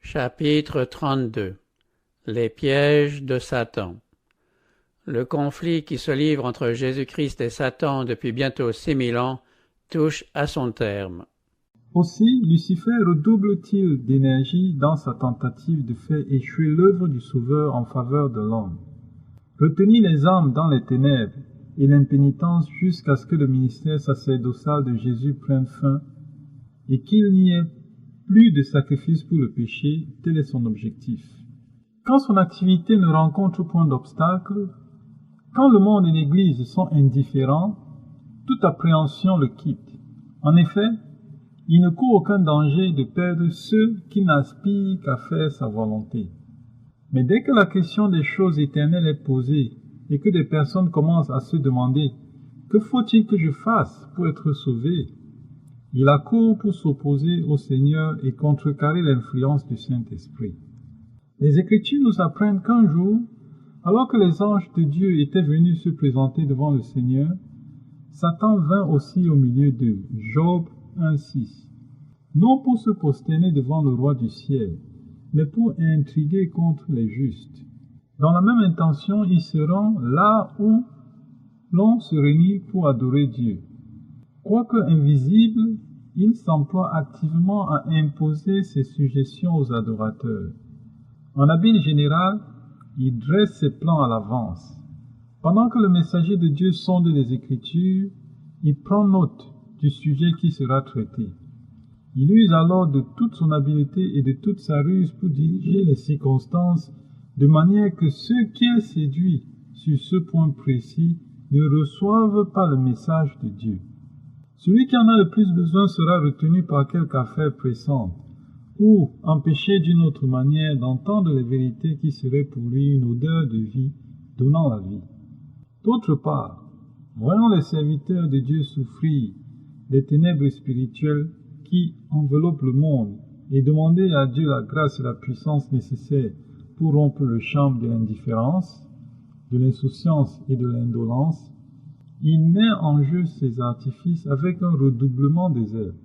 Chapitre 32 Les pièges de Satan. Le conflit qui se livre entre Jésus-Christ et Satan depuis bientôt 6000 ans touche à son terme. Aussi, Lucifer redouble-t-il d'énergie dans sa tentative de faire échouer l'œuvre du Sauveur en faveur de l'homme. Retenir les âmes dans les ténèbres et l'impénitence jusqu'à ce que le ministère sacerdotal de Jésus prenne fin et qu'il n'y ait plus de sacrifice pour le péché, tel est son objectif. Quand son activité ne rencontre point d'obstacle, quand le monde et l'Église sont indifférents, toute appréhension le quitte. En effet, il ne court aucun danger de perdre ceux qui n'aspirent qu'à faire sa volonté. Mais dès que la question des choses éternelles est posée et que des personnes commencent à se demander « Que faut-il que je fasse pour être sauvé ?» il accourt pour s'opposer au Seigneur et contrecarrer l'influence du Saint-Esprit. Les Écritures nous apprennent qu'un jour, alors que les anges de Dieu étaient venus se présenter devant le Seigneur, Satan vint aussi au milieu d'eux. Job 1,6. Non pour se prosterner devant le roi du ciel, mais pour intriguer contre les justes. Dans la même intention, il se rend là où l'on se réunit pour adorer Dieu. Quoique invisible, il s'emploie activement à imposer ses suggestions aux adorateurs. En habile général, il dresse ses plans à l'avance. Pendant que le messager de Dieu sonde les Écritures, il prend note du sujet qui sera traité. Il use alors de toute son habileté et de toute sa ruse pour diriger les circonstances de manière que ceux qu'il séduit sur ce point précis ne reçoivent pas le message de Dieu. Celui qui en a le plus besoin sera retenu par quelque affaire pressante, ou empêché d'une autre manière d'entendre les vérités qui seraient pour lui une odeur de vie, donnant la vie. D'autre part, voyant les serviteurs de Dieu souffrir des ténèbres spirituelles qui enveloppent le monde et demander à Dieu la grâce et la puissance nécessaires pour rompre le charme de l'indifférence, de l'insouciance et de l'indolence, il met en jeu ses artifices avec un redoublement des zèle.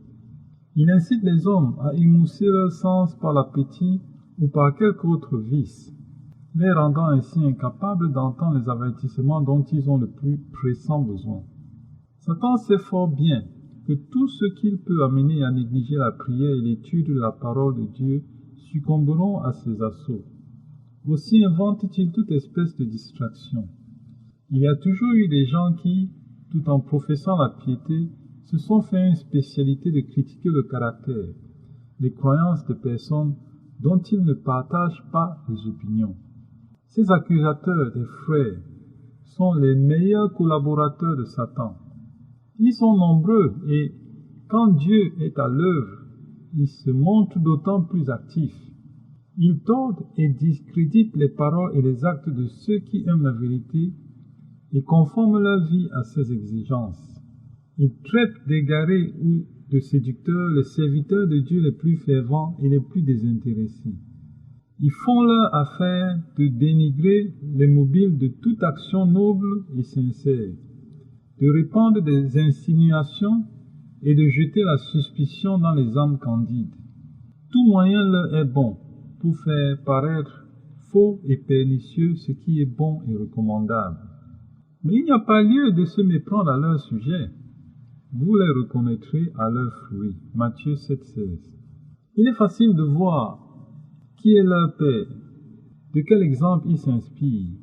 Il incite les hommes à émousser leur sens par l'appétit ou par quelque autre vice, les rendant ainsi incapables d'entendre les avertissements dont ils ont le plus pressant besoin. Satan sait fort bien que tout ce qu'il peut amener à négliger la prière et l'étude de la parole de Dieu succomberont à ses assauts. Aussi invente-t-il toute espèce de distraction. Il y a toujours eu des gens qui, tout en professant la piété, se sont fait une spécialité de critiquer le caractère, les croyances des personnes dont ils ne partagent pas les opinions. Ces accusateurs des frères sont les meilleurs collaborateurs de Satan. Ils sont nombreux et, quand Dieu est à l'œuvre, ils se montrent d'autant plus actifs. Ils tordent et discréditent les paroles et les actes de ceux qui aiment la vérité et conforment leur vie à ses exigences. Ils traitent d'égarés ou de séducteurs les serviteurs de Dieu les plus fervents et les plus désintéressés. Ils font leur affaire de dénigrer les mobiles de toute action noble et sincère, de répandre des insinuations et de jeter la suspicion dans les âmes candides. Tout moyen leur est bon pour faire paraître faux et pernicieux ce qui est bon et recommandable. Mais il n'y a pas lieu de se méprendre à leur sujet. Vous les reconnaîtrez à leurs fruits. Matthieu 7,16. Il est facile de voir qui est leur père, de quel exemple ils s'inspirent,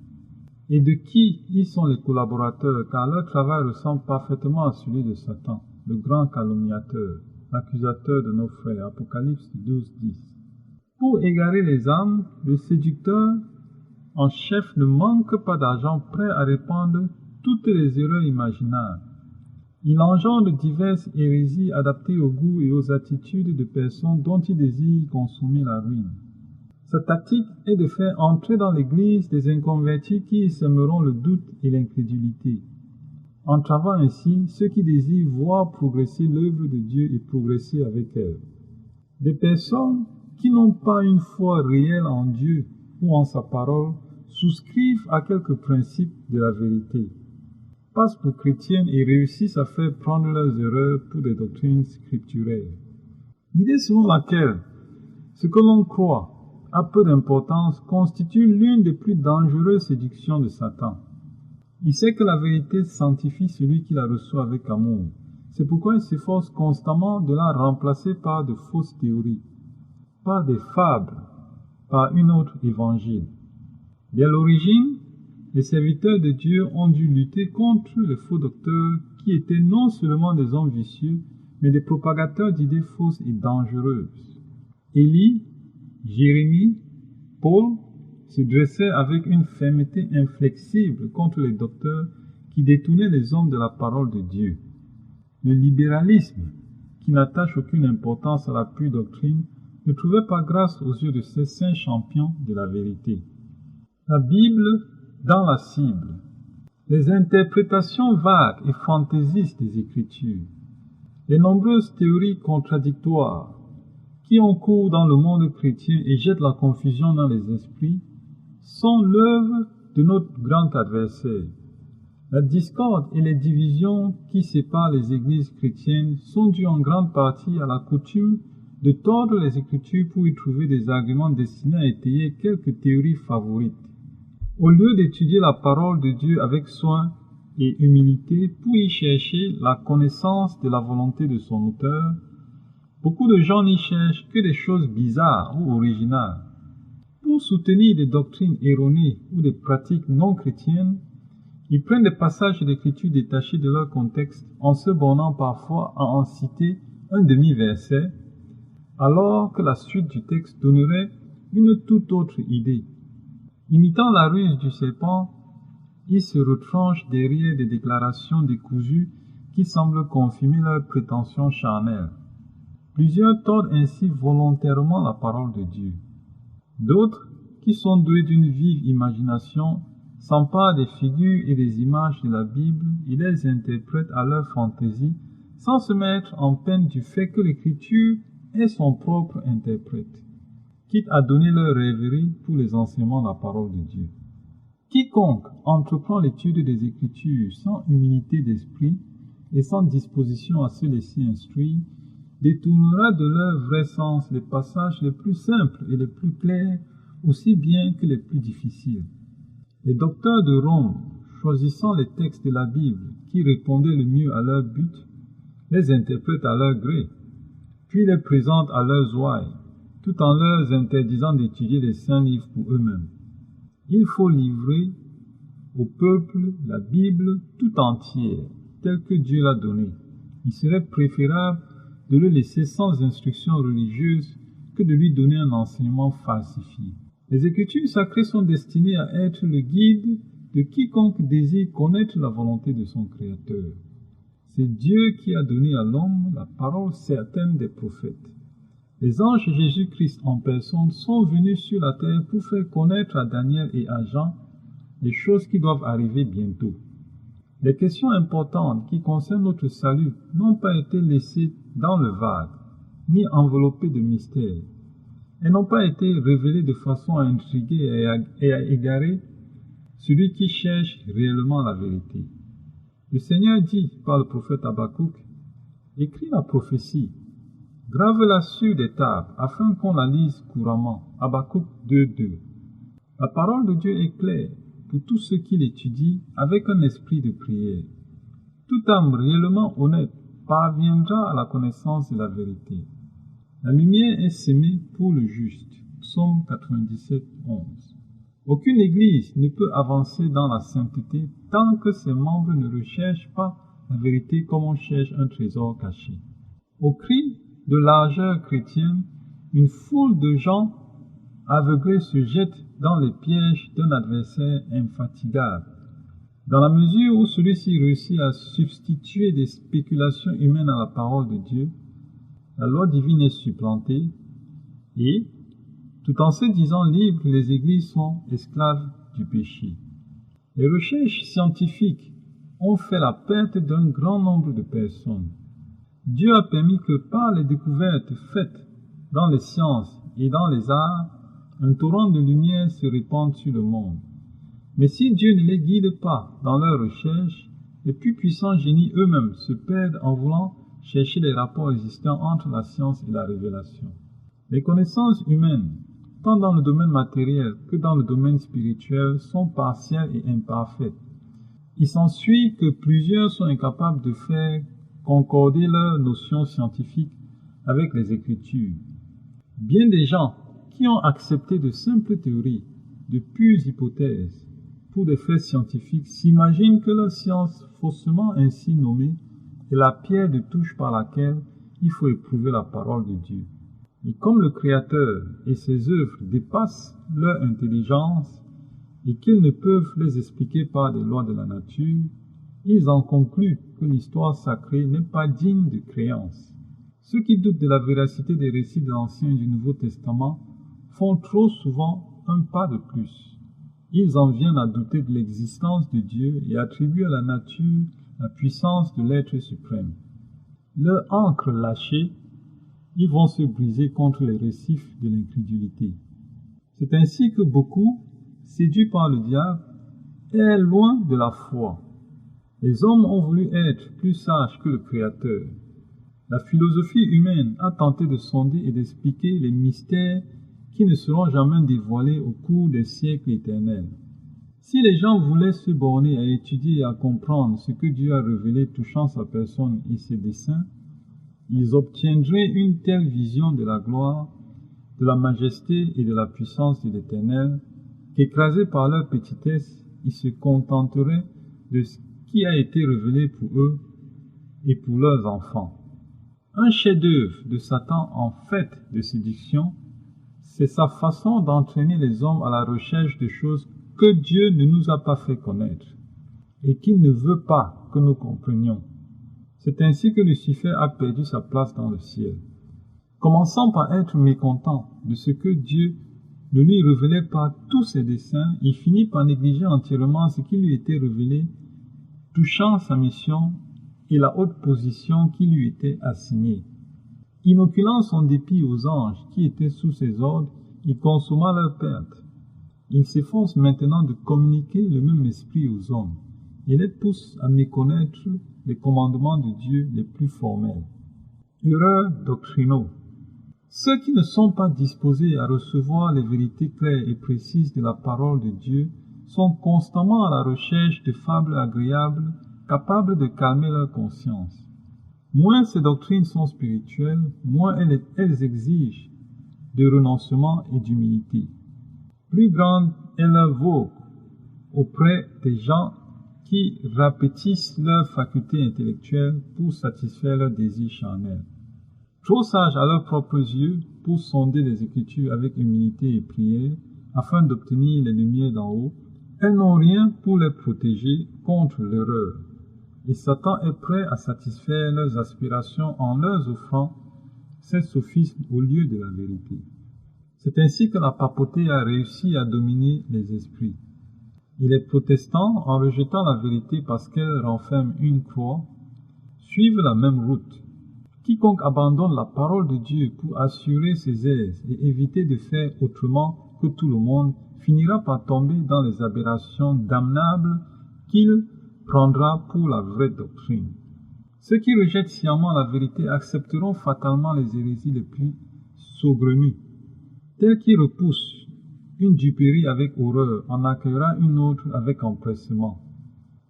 et de qui ils sont les collaborateurs, car leur travail ressemble parfaitement à celui de Satan, le grand calomniateur, l'accusateur de nos frères. Apocalypse 12,10. Pour égarer les âmes, le séducteur en chef ne manque pas d'argent prêt à répandre toutes les erreurs imaginables. Il engendre diverses hérésies adaptées aux goûts et aux attitudes de personnes dont il désire consommer la ruine. Sa tactique est de faire entrer dans l'Église des inconvertis qui y sèmeront le doute et l'incrédulité, entravant ainsi ceux qui désirent voir progresser l'œuvre de Dieu et progresser avec elle. Des personnes qui n'ont pas une foi réelle en Dieu ou en sa parole souscrivent à quelques principes de la vérité, passent pour chrétiennes et réussissent à faire prendre leurs erreurs pour des doctrines scripturaires. L'idée selon laquelle Ce que l'on croit a peu d'importance constitue l'une des plus dangereuses séductions de Satan. Il sait que la vérité sanctifie celui qui la reçoit avec amour. C'est pourquoi il s'efforce constamment de la remplacer par de fausses théories, par des fables, par une autre évangile. Dès l'origine, les serviteurs de Dieu ont dû lutter contre les faux docteurs qui étaient non seulement des hommes vicieux, mais des propagateurs d'idées fausses et dangereuses. Élie, Jérémie, Paul se dressaient avec une fermeté inflexible contre les docteurs qui détournaient les hommes de la parole de Dieu. Le libéralisme, qui n'attache aucune importance à la pure doctrine, ne trouvait pas grâce aux yeux de ces saints champions de la vérité. La Bible dans la cible. Les interprétations vagues et fantaisistes des Écritures. Les nombreuses théories contradictoires qui ont cours dans le monde chrétien et jettent la confusion dans les esprits sont l'œuvre de notre grand adversaire. La discorde et les divisions qui séparent les églises chrétiennes sont dues en grande partie à la coutume de tordre les Écritures pour y trouver des arguments destinés à étayer quelques théories favorites. Au lieu d'étudier la parole de Dieu avec soin et humilité pour y chercher la connaissance de la volonté de son auteur, beaucoup de gens n'y cherchent que des choses bizarres ou originales. Pour soutenir des doctrines erronées ou des pratiques non chrétiennes, ils prennent des passages d'écriture détachés de leur contexte en se bornant parfois à en citer un demi-verset, alors que la suite du texte donnerait une toute autre idée. Imitant la ruse du serpent, ils se retranchent derrière des déclarations décousues qui semblent confirmer leurs prétentions charnelles. Plusieurs tordent ainsi volontairement la parole de Dieu. D'autres, qui sont doués d'une vive imagination, s'emparent des figures et des images de la Bible et les interprètent à leur fantaisie sans se mettre en peine du fait que l'Écriture est son propre interprète, quitte à donner leur rêverie pour les enseignements de la parole de Dieu. Quiconque entreprend l'étude des Écritures sans humilité d'esprit et sans disposition à se laisser instruire, détournera de leur vrai sens les passages les plus simples et les plus clairs, aussi bien que les plus difficiles. Les docteurs de Rome, choisissant les textes de la Bible qui répondaient le mieux à leur but, les interprètent à leur gré, puis les présentent à leurs ouailles, tout en leur interdisant d'étudier les saints livres pour eux-mêmes. Il faut livrer au peuple la Bible tout entière, telle que Dieu l'a donnée. Il serait préférable de le laisser sans instruction religieuse que de lui donner un enseignement falsifié. Les Écritures sacrées sont destinées à être le guide de quiconque désire connaître la volonté de son Créateur. C'est Dieu qui a donné à l'homme la parole certaine des prophètes. Les anges Jésus-Christ en personne sont venus sur la terre pour faire connaître à Daniel et à Jean les choses qui doivent arriver bientôt. Les questions importantes qui concernent notre salut n'ont pas été laissées dans le vague, ni enveloppées de mystères. Elles n'ont pas été révélées de façon à intriguer et à égarer celui qui cherche réellement la vérité. Le Seigneur dit par le prophète Habakkuk, « Écris la prophétie, grave-la sur des tables, afin qu'on la lise couramment. » Habakkuk 2:2. La parole de Dieu est claire pour tous ceux qui l'étudient avec un esprit de prière. Toute âme réellement honnête parviendra à la connaissance de la vérité. La lumière est sémée pour le juste. Psaume 97:11. Aucune église ne peut avancer dans la sainteté tant que ses membres ne recherchent pas la vérité comme on cherche un trésor caché. Au cri de largeur chrétienne, une foule de gens aveuglés se jettent dans les pièges d'un adversaire infatigable. Dans la mesure où celui-ci réussit à substituer des spéculations humaines à la parole de Dieu, la loi divine est supplantée et, tout en se disant libres, les églises sont esclaves du péché. Les recherches scientifiques ont fait la perte d'un grand nombre de personnes. Dieu a permis que par les découvertes faites dans les sciences et dans les arts, un torrent de lumière se répande sur le monde. Mais si Dieu ne les guide pas dans leurs recherches, les plus puissants génies eux-mêmes se perdent en voulant chercher les rapports existants entre la science et la révélation. Les connaissances humaines, tant dans le domaine matériel que dans le domaine spirituel, sont partielles et imparfaites. Il s'ensuit que plusieurs sont incapables de faire concorder leurs notions scientifiques avec les Écritures. Bien des gens qui ont accepté de simples théories, de pures hypothèses, pour des faits scientifiques, s'imaginent que la science faussement ainsi nommée est la pierre de touche par laquelle il faut éprouver la parole de Dieu. Et comme le Créateur et ses œuvres dépassent leur intelligence et qu'ils ne peuvent les expliquer par des lois de la nature, ils en concluent que l'histoire sacrée n'est pas digne de créance. Ceux qui doutent de la véracité des récits de l'Ancien et du Nouveau Testament font trop souvent un pas de plus. Ils en viennent à douter de l'existence de Dieu et attribuent à la nature la puissance de l'être suprême. Leur ancre lâchée, ils vont se briser contre les récifs de l'incrédulité. C'est ainsi que beaucoup, séduits par le diable, est loin de la foi. Les hommes ont voulu être plus sages que le Créateur. La philosophie humaine a tenté de sonder et d'expliquer les mystères qui ne seront jamais dévoilés au cours des siècles éternels. Si les gens voulaient se borner à étudier et à comprendre ce que Dieu a révélé touchant sa personne et ses desseins, ils obtiendraient une telle vision de la gloire, de la majesté et de la puissance de l'Éternel, qu'écrasés par leur petitesse, ils se contenteraient de ce qui a été révélé pour eux et pour leurs enfants. Un chef-d'œuvre de Satan en fait de séduction, c'est sa façon d'entraîner les hommes à la recherche de choses que Dieu ne nous a pas fait connaître et qu'il ne veut pas que nous comprenions. C'est ainsi que Lucifer a perdu sa place dans le ciel. Commençant par être mécontent de ce que Dieu ne lui révélait pas tous ses desseins, il finit par négliger entièrement ce qui lui était révélé, touchant sa mission et la haute position qui lui était assignée. Inoculant son dépit aux anges qui étaient sous ses ordres, il consomma leur perte. Il s'efforce maintenant de communiquer le même esprit aux hommes et les pousse à méconnaître les commandements de Dieu les plus formels. Erreurs doctrinaux. Ceux qui ne sont pas disposés à recevoir les vérités claires et précises de la parole de Dieu sont constamment à la recherche de fables agréables capables de calmer leur conscience. Moins ces doctrines sont spirituelles, moins elles exigent de renoncement et d'humilité. Plus grande est leur vogue auprès des gens qui rapetissent leurs facultés intellectuelles pour satisfaire leurs désirs charnels. Trop sages à leurs propres yeux pour sonder les Écritures avec humilité et prière afin d'obtenir les lumières d'en haut, elles n'ont rien pour les protéger contre l'erreur. Et Satan est prêt à satisfaire leurs aspirations en leur offrant ces sophismes au lieu de la vérité. C'est ainsi que la papauté a réussi à dominer les esprits. Et les protestants, en rejetant la vérité parce qu'elle renferme une croix, suivent la même route. Quiconque abandonne la parole de Dieu pour assurer ses aises et éviter de faire autrement que tout le monde, finira par tomber dans les aberrations damnables qu'il prendra pour la vraie doctrine. Ceux qui rejettent sciemment la vérité accepteront fatalement les hérésies les plus saugrenues. Tel qui repousse une duperie avec horreur en accueillera une autre avec empressement.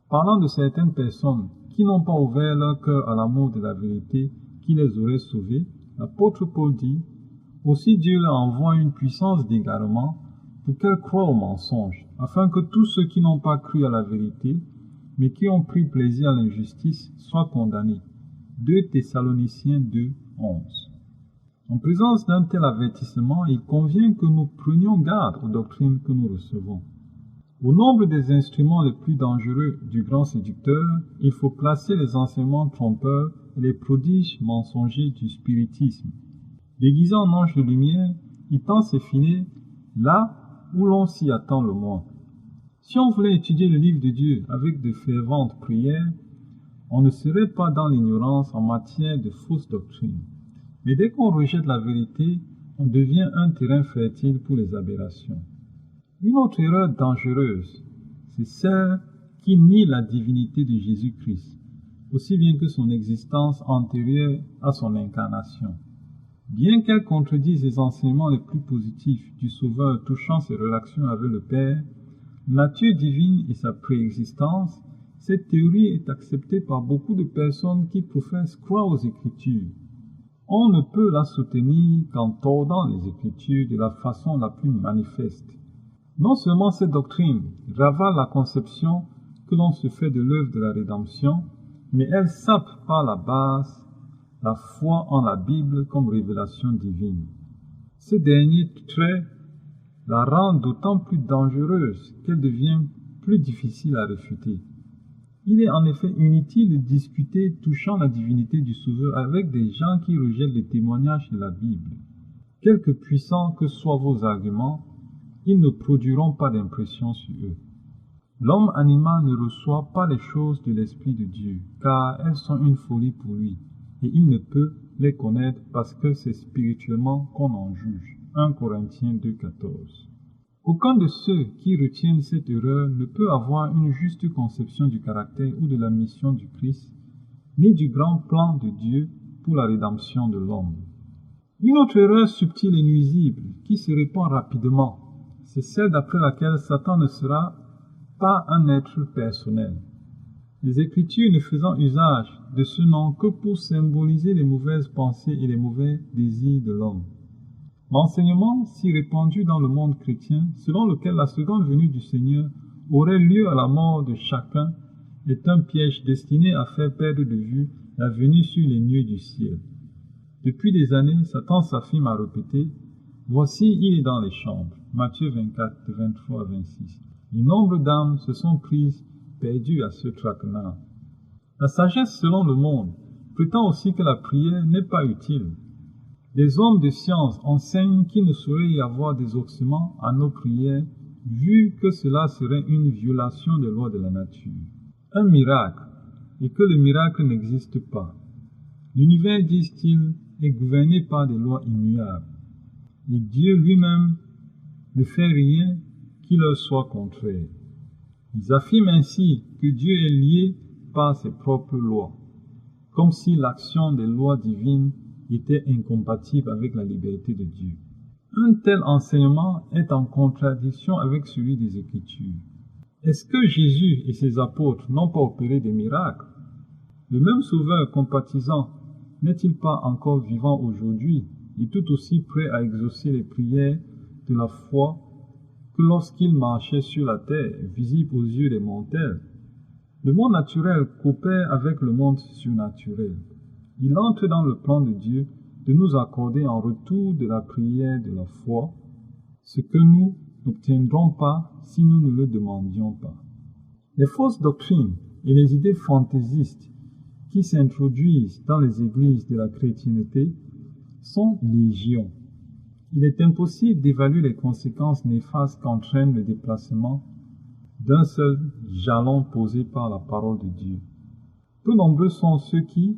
Parlant de certaines personnes qui n'ont pas ouvert leur cœur à l'amour de la vérité qui les aurait sauvés, l'apôtre Paul dit, « Aussi Dieu leur envoie une puissance d'égarement pour qu'elles croient au mensonge, afin que tous ceux qui n'ont pas cru à la vérité, mais qui ont pris plaisir à l'injustice, soient condamnés. » 2 Thessaloniciens 2, 11. En présence d'un tel avertissement, il convient que nous prenions garde aux doctrines que nous recevons. Au nombre des instruments les plus dangereux du grand séducteur, il faut placer les enseignements trompeurs et les prodiges mensongers du spiritisme. Déguisé en ange de lumière, il tend ses filets là où l'on s'y attend le moins. Si on voulait étudier le livre de Dieu avec de ferventes prières, on ne serait pas dans l'ignorance en matière de fausses doctrines. Mais dès qu'on rejette la vérité, on devient un terrain fertile pour les aberrations. Une autre erreur dangereuse, c'est celle qui nie la divinité de Jésus-Christ, aussi bien que son existence antérieure à son incarnation. Bien qu'elle contredise les enseignements les plus positifs du Sauveur touchant ses relations avec le Père, nature divine et sa préexistence, cette théorie est acceptée par beaucoup de personnes qui professent croire aux Écritures. On ne peut la soutenir qu'en tordant les Écritures de la façon la plus manifeste. Non seulement cette doctrine ravale la conception que l'on se fait de l'œuvre de la rédemption, mais elle sape par la base la foi en la Bible comme révélation divine. Ce dernier trait la rend d'autant plus dangereuse qu'elle devient plus difficile à réfuter. Il est en effet inutile de discuter touchant la divinité du Sauveur avec des gens qui rejettent les témoignages de la Bible. Quelque puissants que soient vos arguments, ils ne produiront pas d'impression sur eux. L'homme animal ne reçoit pas les choses de l'Esprit de Dieu, car elles sont une folie pour lui, et il ne peut les connaître parce que c'est spirituellement qu'on en juge. 1 Corinthiens 2,14. Aucun de ceux qui retiennent cette erreur ne peut avoir une juste conception du caractère ou de la mission du Christ, ni du grand plan de Dieu pour la rédemption de l'homme. Une autre erreur subtile et nuisible qui se répand rapidement, c'est celle d'après laquelle Satan ne sera pas un être personnel. Les Écritures ne faisant usage de ce nom que pour symboliser les mauvaises pensées et les mauvais désirs de l'homme. L'enseignement si répandu dans le monde chrétien, selon lequel la seconde venue du Seigneur aurait lieu à la mort de chacun, est un piège destiné à faire perdre de vue la venue sur les nuées du ciel. Depuis des années, Satan s'affirme à répéter « Voici, il est dans les chambres » Matthieu 24, 23 à 26. Les nombres d'âmes se sont prises perdues à ce traquenard. La sagesse selon le monde prétend aussi que la prière n'est pas utile. Les hommes de science enseignent qu'il ne saurait y avoir d'exaucement à nos prières, vu que cela serait une violation des lois de la nature. Un miracle, et que le miracle n'existe pas. L'univers, disent-ils, est gouverné par des lois immuables, et Dieu lui-même ne fait rien qui leur soit contraire. Ils affirment ainsi que Dieu est lié par ses propres lois, comme si l'action des lois divines était incompatible avec la liberté de Dieu. Un tel enseignement est en contradiction avec celui des Écritures. Est-ce que Jésus et ses apôtres n'ont pas opéré des miracles? Le même Sauveur compatissant n'est-il pas encore vivant aujourd'hui et tout aussi prêt à exaucer les prières de la foi que lorsqu'il marchait sur la terre, visible aux yeux des mortels? Le monde naturel coopère avec le monde surnaturel. Il entre dans le plan de Dieu de nous accorder en retour de la prière de la foi ce que nous n'obtiendrons pas si nous ne le demandions pas. Les fausses doctrines et les idées fantaisistes qui s'introduisent dans les églises de la chrétienté sont légion. Il est impossible d'évaluer les conséquences néfastes qu'entraîne le déplacement d'un seul jalon posé par la parole de Dieu. Peu nombreux sont ceux qui,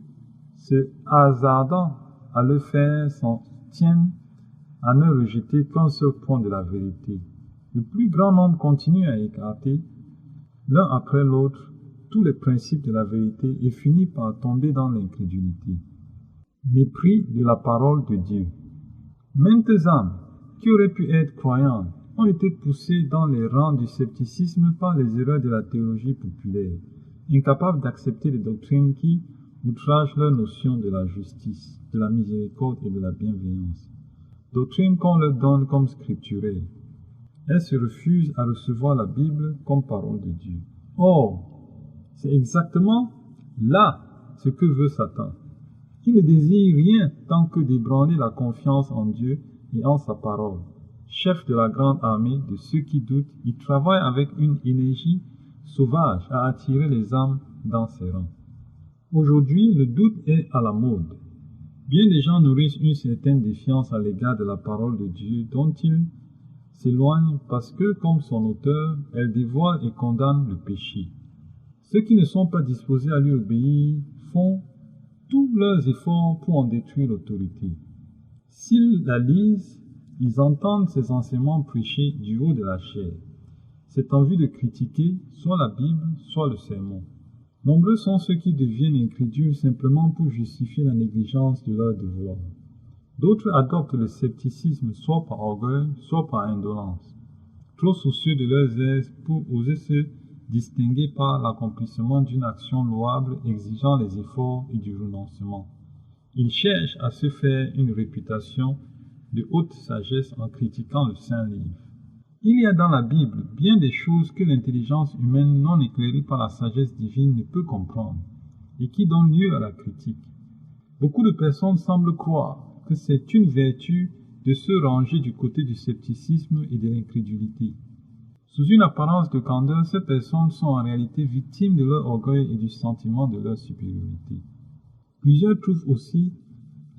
se hasardant à le faire, s'en tiennent à ne rejeter qu'un seul point de la vérité. Le plus grand nombre continue à écarter, l'un après l'autre, tous les principes de la vérité et finit par tomber dans l'incrédulité. Mépris de la parole de Dieu. Maintes âmes qui auraient pu être croyantes ont été poussées dans les rangs du scepticisme par les erreurs de la théologie populaire, incapables d'accepter les doctrines qui outragent leur notion de la justice, de la miséricorde et de la bienveillance. Doctrines qu'on leur donne comme scripturelles. Elles se refusent à recevoir la Bible comme parole de Dieu. Or, c'est exactement là ce que veut Satan. Il ne désire rien tant que d'ébranler la confiance en Dieu et en sa parole. Chef de la grande armée de ceux qui doutent, il travaille avec une énergie sauvage à attirer les âmes dans ses rangs. Aujourd'hui, le doute est à la mode. Bien des gens nourrissent une certaine défiance à l'égard de la parole de Dieu dont ils s'éloignent parce que, comme son auteur, elle dévoile et condamne le péché. Ceux qui ne sont pas disposés à lui obéir font tous leurs efforts pour en détruire l'autorité. S'ils la lisent, ils entendent ses enseignements prêchés du haut de la chair. C'est en vue de critiquer soit la Bible, soit le sermon. Nombreux sont ceux qui deviennent incrédules simplement pour justifier la négligence de leur devoir. D'autres adoptent le scepticisme soit par orgueil, soit par indolence, trop soucieux de leurs aises pour oser se distinguer par l'accomplissement d'une action louable exigeant les efforts et du renoncement. Ils cherchent à se faire une réputation de haute sagesse en critiquant le Saint-Livre. Il y a dans la Bible bien des choses que l'intelligence humaine non éclairée par la sagesse divine ne peut comprendre et qui donnent lieu à la critique. Beaucoup de personnes semblent croire que c'est une vertu de se ranger du côté du scepticisme et de l'incrédulité. Sous une apparence de candeur, ces personnes sont en réalité victimes de leur orgueil et du sentiment de leur supériorité. Plusieurs trouvent aussi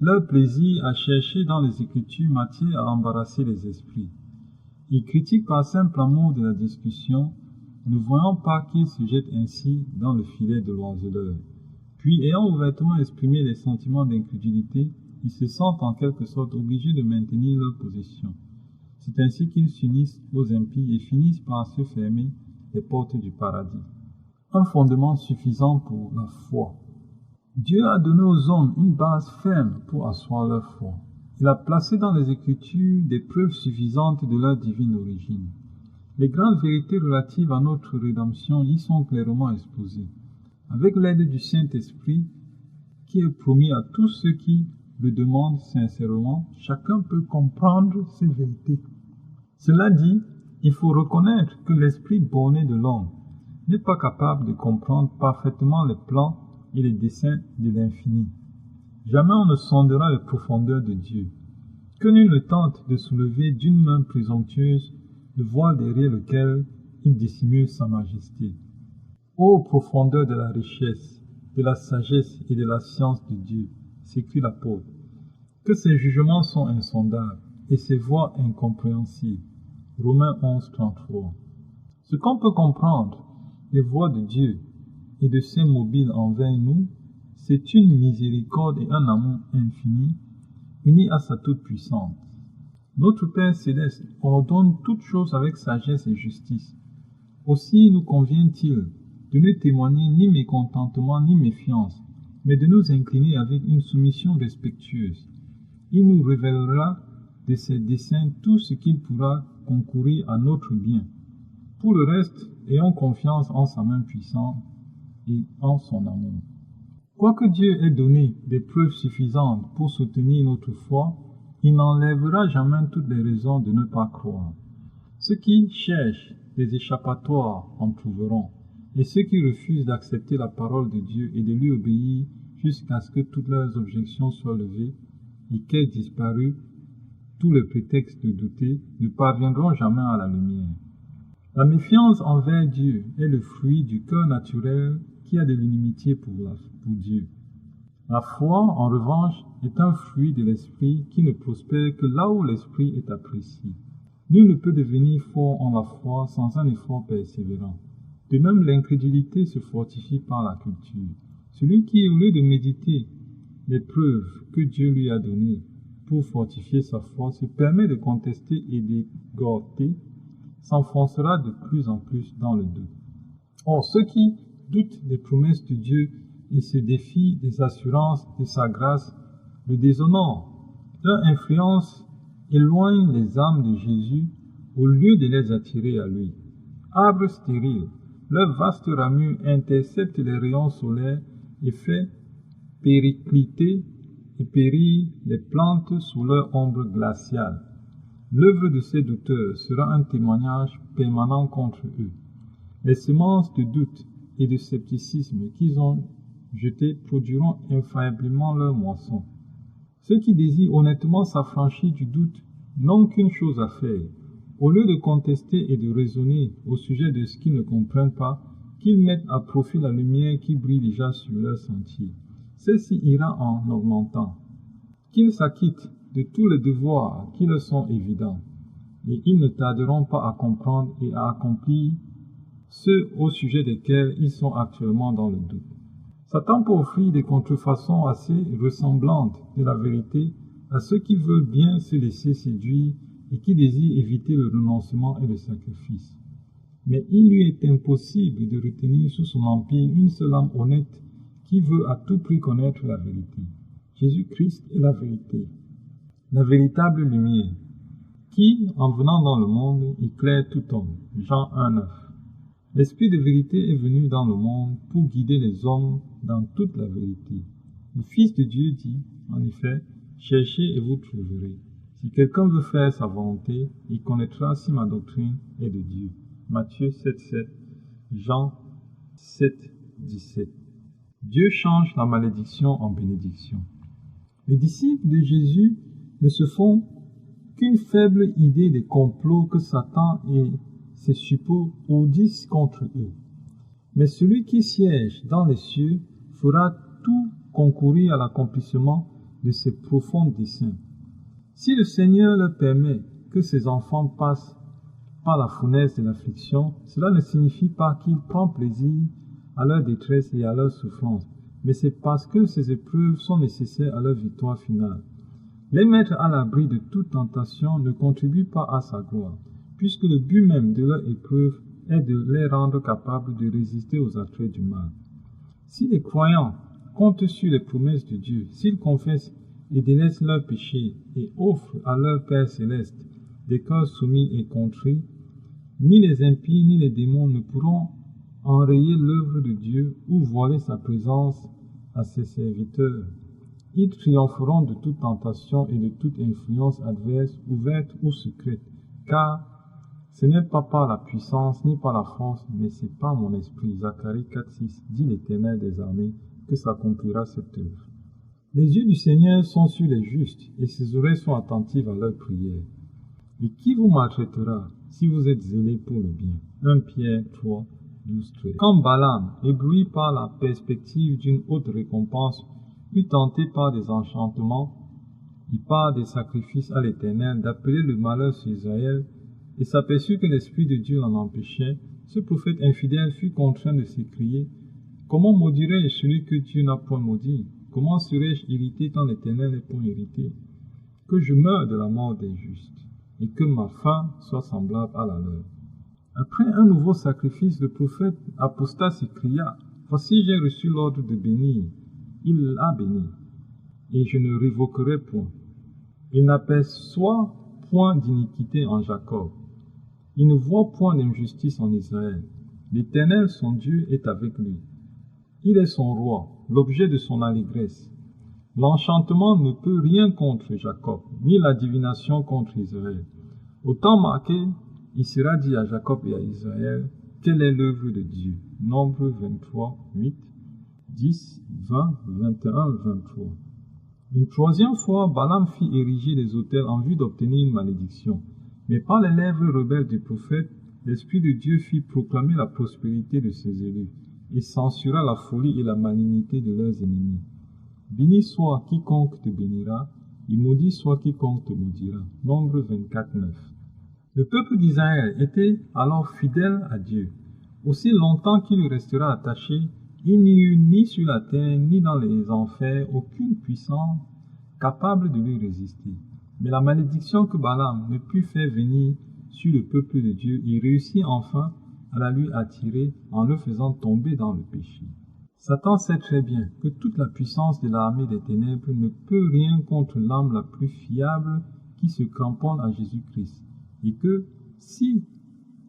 leur plaisir à chercher dans les Écritures matière à embarrasser les esprits. Ils critiquent par simple amour de la discussion, ne voyant pas qu'ils se jettent ainsi dans le filet de l'oiseleur. Puis, ayant ouvertement exprimé des sentiments d'incrédulité, ils se sentent en quelque sorte obligés de maintenir leur position. C'est ainsi qu'ils s'unissent aux impies et finissent par se fermer les portes du paradis. Un fondement suffisant pour la foi. Dieu a donné aux hommes une base ferme pour asseoir leur foi. Il a placé dans les Écritures des preuves suffisantes de leur divine origine. Les grandes vérités relatives à notre rédemption y sont clairement exposées. Avec l'aide du Saint-Esprit, qui est promis à tous ceux qui le demandent sincèrement, chacun peut comprendre ces vérités. Cela dit, il faut reconnaître que l'esprit borné de l'homme n'est pas capable de comprendre parfaitement les plans et les desseins de l'infini. Jamais on ne sondera les profondeurs de Dieu. Que nul ne tente de soulever d'une main présomptueuse le voile derrière lequel il dissimule sa majesté. Ô profondeur de la richesse, de la sagesse et de la science de Dieu, s'écrie l'apôtre, que ses jugements sont insondables et ses voies incompréhensibles. Romains 11, 33. Ce qu'on peut comprendre des voies de Dieu et de ses mobiles envers nous, c'est une miséricorde et un amour infini, unis à sa toute-puissance. Notre Père Céleste ordonne toutes choses avec sagesse et justice. Aussi nous convient-il de ne témoigner ni mécontentement ni méfiance, mais de nous incliner avec une soumission respectueuse. Il nous révélera de ses desseins tout ce qu'il pourra concourir à notre bien. Pour le reste, ayons confiance en sa main puissante et en son amour. Quoique Dieu ait donné des preuves suffisantes pour soutenir notre foi, il n'enlèvera jamais toutes les raisons de ne pas croire. Ceux qui cherchent des échappatoires en trouveront, et ceux qui refusent d'accepter la parole de Dieu et de lui obéir jusqu'à ce que toutes leurs objections soient levées et qu'aient disparu tous les prétextes de douter, ne parviendront jamais à la lumière. La méfiance envers Dieu est le fruit du cœur naturel qui a de l'inimitié pour Dieu. La foi, en revanche, est un fruit de l'esprit qui ne prospère que là où l'esprit est apprécié. Nul ne peut devenir fort en la foi sans un effort persévérant. De même, l'incrédulité se fortifie par la culture. Celui qui, au lieu de méditer les preuves que Dieu lui a données pour fortifier sa foi, se permet de contester et d'égorger, s'enfoncera de plus en plus dans le doute. Or, ceux qui doutent des promesses de Dieu et se défient des assurances de sa grâce le déshonorent. Leur influence éloigne les âmes de Jésus au lieu de les attirer à lui. Arbres stériles, leur vaste ramure intercepte les rayons solaires et fait péricliter et périr les plantes sous leur ombre glaciale. L'œuvre de ces douteurs sera un témoignage permanent contre eux. Les semences de doute et de scepticisme qu'ils ont jetées produiront infailliblement leur moisson. Ceux qui désirent honnêtement s'affranchir du doute n'ont qu'une chose à faire. Au lieu de contester et de raisonner au sujet de ce qu'ils ne comprennent pas, qu'ils mettent à profit la lumière qui brille déjà sur leur sentier. Celle-ci ira en augmentant. Qu'ils s'acquittent de tous les devoirs qui leur sont évidents, et ils ne tarderont pas à comprendre et à accomplir ceux au sujet desquels ils sont actuellement dans le doute. Satan peut offrir des contrefaçons assez ressemblantes de la vérité à ceux qui veulent bien se laisser séduire et qui désirent éviter le renoncement et le sacrifice. Mais il lui est impossible de retenir sous son empire une seule âme honnête qui veut à tout prix connaître la vérité. Jésus-Christ est la vérité. la véritable lumière, qui, en venant dans le monde, éclaire tout homme. Jean 1,9. L'Esprit de vérité est venu dans le monde pour guider les hommes dans toute la vérité. Le Fils de Dieu dit, en effet, « Cherchez et vous trouverez. Si quelqu'un veut faire sa volonté, il connaîtra si ma doctrine est de Dieu. » Matthieu 7,7, Jean 7,17. Dieu change la malédiction en bénédiction. Les disciples de Jésus ne se font qu'une faible idée des complots que Satan et ses suppôts ourdissent contre eux. Mais celui qui siège dans les cieux fera tout concourir à l'accomplissement de ses profonds desseins. Si le Seigneur leur permet que ses enfants passent par la fournaise de l'affliction, cela ne signifie pas qu'il prend plaisir à leur détresse et à leur souffrance, mais c'est parce que ces épreuves sont nécessaires à leur victoire finale. Les mettre à l'abri de toute tentation ne contribue pas à sa gloire, puisque le but même de leur épreuve est de les rendre capables de résister aux attraits du mal. Si les croyants comptent sur les promesses de Dieu, s'ils confessent et délaissent leurs péchés et offrent à leur Père céleste des cœurs soumis et contrits, ni les impies ni les démons ne pourront enrayer l'œuvre de Dieu ou voiler sa présence à ses serviteurs. Ils triompheront de toute tentation et de toute influence adverse, ouverte ou secrète, car ce n'est pas par la puissance ni par la force, mais c'est par mon esprit. Zacharie 4,6 dit l'Éternel des armées que s'accomplira cette œuvre. Les yeux du Seigneur sont sur les justes et ses oreilles sont attentives à leurs prières. Et qui vous maltraitera si vous êtes zélés pour le bien? 1 Pierre 3, 12, 13. Quand Balaam, ébloui par la perspective d'une haute récompense, fut tenté par des enchantements et par des sacrifices à l'Éternel d'appeler le malheur sur Israël, et s'aperçut que l'Esprit de Dieu l'en empêchait, ce prophète infidèle fut contraint de s'écrier: « Comment maudirais-je celui que Dieu n'a point maudit? Comment serais-je irrité quand l'Éternel n'est point irrité? Que je meure de la mort des justes, et que ma fin soit semblable à la leur. » Après un nouveau sacrifice, le prophète apostat s'écria: « Voici, j'ai reçu l'ordre de bénir. » Il l'a béni, et je ne révoquerai point. Il n'aperçoit point d'iniquité en Jacob. Il ne voit point d'injustice en Israël. L'Éternel, son Dieu, est avec lui. Il est son roi, l'objet de son allégresse. L'enchantement ne peut rien contre Jacob, ni la divination contre Israël. Au temps marqué, il sera dit à Jacob et à Israël: quelle est l'œuvre de Dieu? Nombre 23, 8, 10, 20, 21, 23. Une troisième fois, Balaam fit ériger des autels en vue d'obtenir une malédiction. Mais par les lèvres rebelles du prophète, l'Esprit de Dieu fit proclamer la prospérité de ses élus et censura la folie et la malignité de leurs ennemis. Béni soit quiconque te bénira, et maudit soit quiconque te maudira. Nombre 24, 9. Le peuple d'Israël était alors fidèle à Dieu. Aussi longtemps qu'il restera attaché, il n'y eut ni sur la terre ni dans les enfers aucune puissance capable de lui résister. Mais la malédiction que Balaam ne put faire venir sur le peuple de Dieu, il réussit enfin à la lui attirer en le faisant tomber dans le péché. Satan sait très bien que toute la puissance de l'armée des ténèbres ne peut rien contre l'âme la plus fiable qui se cramponne à Jésus-Christ, et que, si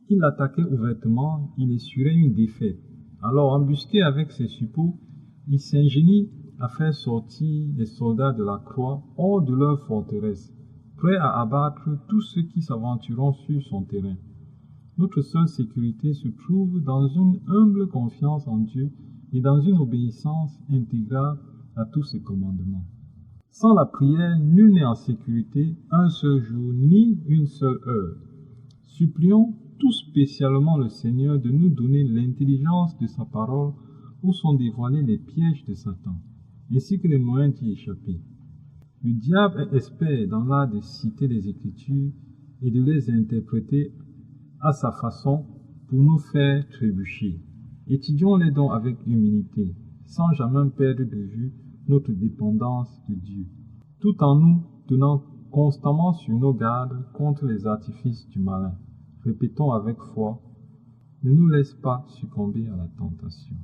il l'attaquait ouvertement, il essuierait une défaite. Alors, embusqué avec ses suppôts, il s'ingénie à faire sortir les soldats de la croix hors de leur forteresse, prêts à abattre tous ceux qui s'aventureront sur son terrain. Notre seule sécurité se trouve dans une humble confiance en Dieu et dans une obéissance intégrale à tous ses commandements. Sans la prière, nul n'est en sécurité un seul jour ni une seule heure. Supplions tout spécialement le Seigneur de nous donner l'intelligence de sa parole où sont dévoilés les pièges de Satan, ainsi que les moyens d'y échapper. Le diable est expert dans l'art de citer les Écritures et de les interpréter à sa façon pour nous faire trébucher. Étudions-les donc avec humilité, sans jamais perdre de vue notre dépendance de Dieu, tout en nous tenant constamment sur nos gardes contre les artifices du malin. Répétons avec foi: ne nous laisse pas succomber à la tentation.